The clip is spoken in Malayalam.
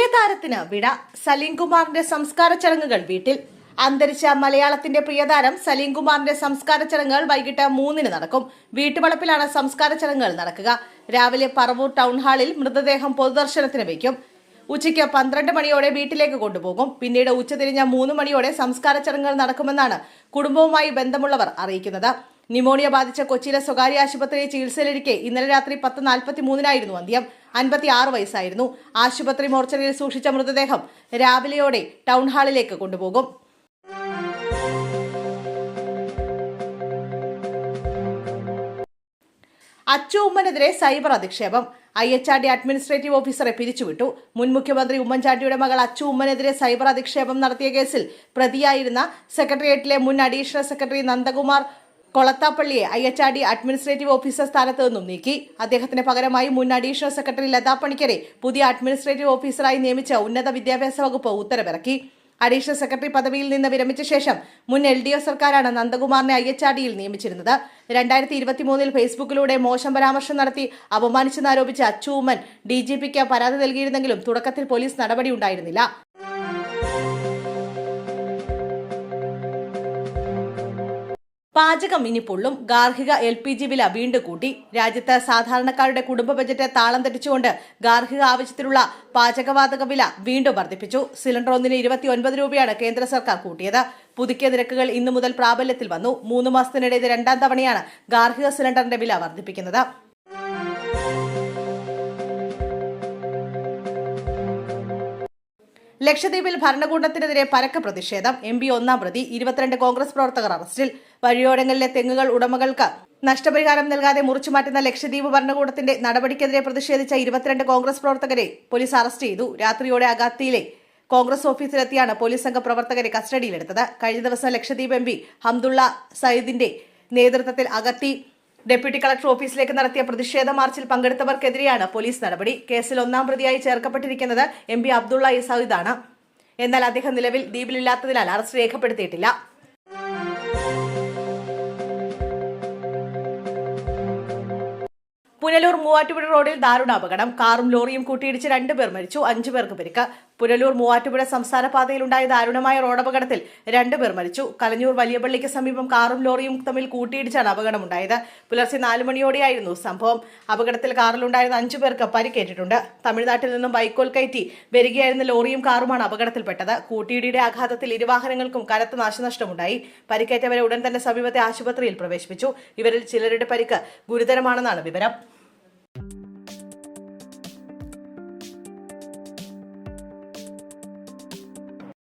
പ്രിയതാരത്തിന് വിട. സലീം കുമാറിന്റെ സംസ്കാര ചടങ്ങുകൾ വീട്ടിൽ. അന്തരിച്ച മലയാളത്തിന്റെ പ്രിയതാരം സലീം കുമാറിന്റെ സംസ്കാര ചടങ്ങുകൾ വൈകിട്ട് 3-ന് നടക്കും. വീട്ടുവളപ്പിലാണ് സംസ്കാര ചടങ്ങുകൾ നടക്കുക. രാവിലെ പറവൂർ ടൗൺ ഹാളിൽ മൃതദേഹം പൊതുദർശനത്തിന് വയ്ക്കും. ഉച്ചയ്ക്ക് 12 മണിയോടെ വീട്ടിലേക്ക് കൊണ്ടുപോകും. പിന്നീട് ഉച്ചതിരിഞ്ഞ 3 മണിയോടെ സംസ്കാര ചടങ്ങുകൾ നടക്കുമെന്നാണ് കുടുംബവുമായി ബന്ധമുള്ളവർ അറിയിക്കുന്നത്. ന്യൂമോണിയ ബാധിച്ച കൊച്ചിയിലെ സ്വകാര്യ ആശുപത്രിയിൽ ചികിത്സയിലിരിക്കെ ഇന്നലെ രാത്രി 10:43-നായിരുന്നു അന്ത്യം. 56 വയസ്സായിരുന്നു. ആശുപത്രി മോർച്ചറിയിൽ സൂക്ഷിച്ച മൃതദേഹം രാവിലെയോടെ ടൗൺ ഹാളിലേക്ക് കൊണ്ടുപോകും. അച്ചു ഉമ്മനെതിരെ സൈബർ അധിക്ഷേപം. IHRD അഡ്മിനിസ്ട്രേറ്റീവ് ഓഫീസറെ പിരിച്ചുവിട്ടു. മുൻ മുഖ്യമന്ത്രി ഉമ്മൻചാണ്ടിയുടെ മകൾ അച്ചു ഉമ്മനെതിരെ സൈബർ അധിക്ഷേപം നടത്തിയ കേസിൽ പ്രതിയായിരുന്ന സെക്രട്ടേറിയറ്റിലെ മുൻ അഡീഷണൽ സെക്രട്ടറി നന്ദകുമാർ കൊളത്താപ്പള്ളിയെ IHRD അഡ്മിനിസ്ട്രേറ്റീവ് ഓഫീസർ സ്ഥാനത്ത് നിന്നും നീക്കി. അദ്ദേഹത്തിന് പകരമായി മുൻ അഡീഷണൽ സെക്രട്ടറി ലതാ പണിക്കരെ പുതിയ അഡ്മിനിസ്ട്രേറ്റീവ് ഓഫീസറായി നിയമിച്ച ഉന്നത വിദ്യാഭ്യാസ വകുപ്പ് ഉത്തരവിറക്കി. അഡീഷണൽ സെക്രട്ടറി പദവിയിൽ നിന്ന് വിരമിച്ച ശേഷം മുൻ LDF സർക്കാരാണ് നന്ദകുമാറിനെ IHRDയിൽ നിയമിച്ചിരുന്നത്. 2023-ൽ ഫേസ്ബുക്കിലൂടെ മോശം പരാമർശം നടത്തി അപമാനിച്ചെന്നാരോപിച്ച് അച്ചു ഉമ്മൻ DGPക്ക് പരാതി നൽകിയിരുന്നെങ്കിലും തുടക്കത്തിൽ പോലീസ് നടപടിയുണ്ടായിരുന്നില്ല. പാചകം ഇനി പൊള്ളും. ഗാർഹിക LPG വില വീണ്ടും കൂട്ടി. രാജ്യത്ത് സാധാരണക്കാരുടെ കുടുംബ ബജറ്റ് താളം തെറ്റിച്ചുകൊണ്ട് ഗാർഹിക ആവശ്യത്തിലുള്ള പാചകവാതക വില വീണ്ടും വർദ്ധിപ്പിച്ചു. സിലിണ്ടർ ഒന്നിന് 29 രൂപയാണ് കേന്ദ്ര സർക്കാർ കൂട്ടിയത്. പുതുക്കിയ നിരക്കുകൾ ഇന്നു മുതൽ പ്രാബല്യത്തിൽ വന്നു. 3 മാസത്തിനിടെ ഇത് 2ാം തവണയാണ് ഗാർഹിക സിലിണ്ടറിന്റെ വില വർദ്ധിപ്പിക്കുന്നത്. ലക്ഷദ്വീപിൽ ഭരണകൂടത്തിനെതിരെ പരക്ക പ്രതിഷേധം. MP 1-ാം പ്രതി. 22 കോൺഗ്രസ് പ്രവർത്തകർ അറസ്റ്റിൽ. വഴിയോരങ്ങളിലെ തെങ്ങുകൾ ഉടമകൾക്ക് നഷ്ടപരിഹാരം നൽകാതെ മുറിച്ചുമാറ്റുന്ന ലക്ഷദ്വീപ് ഭരണകൂടത്തിന്റെ നടപടിക്കെതിരെ പ്രതിഷേധിച്ച 22 കോൺഗ്രസ് പ്രവർത്തകരെ പോലീസ് അറസ്റ്റ് ചെയ്തു. രാത്രിയോടെ അഗത്തിയിലെ കോൺഗ്രസ് ഓഫീസിലെത്തിയാണ് പോലീസ് സംഘ പ്രവർത്തകരെ കസ്റ്റഡിയിലെടുത്തത്. കഴിഞ്ഞ ദിവസം ലക്ഷദ്വീപ് MP ഹംദുള്ള സയ്യിദിന്റെ നേതൃത്വത്തിൽ അഗത്തി ഡെപ്യൂട്ടി കളക്ടർ ഓഫീസിലേക്ക് നടത്തിയ പ്രതിഷേധ മാർച്ചിൽ പങ്കെടുത്തവർക്കെതിരെയാണ് പോലീസ് നടപടി. കേസിൽ 1-ാം പ്രതിയായി ചേർക്കപ്പെട്ടിരിക്കുന്നത് MP അബ്ദുള്ള സയ്യിദാണ്. എന്നാൽ അദ്ദേഹം നിലവിൽ ദ്വീപിലില്ലാത്തതിനാൽ അറസ്റ്റ് രേഖപ്പെടുത്തിയിട്ടില്ല. പുനലൂർ മൂവാറ്റുപുഴ റോഡിൽ ദാരുണ അപകടം. കാറും ലോറിയും കൂട്ടിയിടിച്ച് 2 പേർ മരിച്ചു. 5 പേർക്ക് പരിക്ക്. പുനലൂർ മൂവാറ്റുപുഴ സംസ്ഥാന പാതയിലുണ്ടായ ദാരുണമായ റോഡപകടത്തിൽ 2 പേർ മരിച്ചു. കലഞ്ഞൂർ വലിയപള്ളിക്ക് സമീപം കാറും ലോറിയും തമ്മിൽ കൂട്ടിയിടിച്ചാണ് അപകടമുണ്ടായത്. പുലർച്ചെ 4 മണിയോടെയായിരുന്നു സംഭവം. അപകടത്തിൽ കാറിലുണ്ടായിരുന്ന 5 പേർക്ക് പരിക്കേറ്റിട്ടുണ്ട്. തമിഴ്നാട്ടിൽ നിന്നും വൈക്കോൽ കയറ്റി വരികയായിരുന്ന ലോറിയും കാറുമാണ് അപകടത്തിൽപ്പെട്ടത്. കൂട്ടിയിടിയുടെ ആഘാതത്തിൽ ഇരുവാഹനങ്ങൾക്കും കനത്ത നാശനഷ്ടമുണ്ടായി. പരിക്കേറ്റവരെ ഉടൻ തന്നെ സമീപത്തെ ആശുപത്രിയിൽ പ്രവേശിപ്പിച്ചു. ഇവരിൽ ചിലരുടെ പരിക്ക് ഗുരുതരമാണെന്നാണ് വിവരം.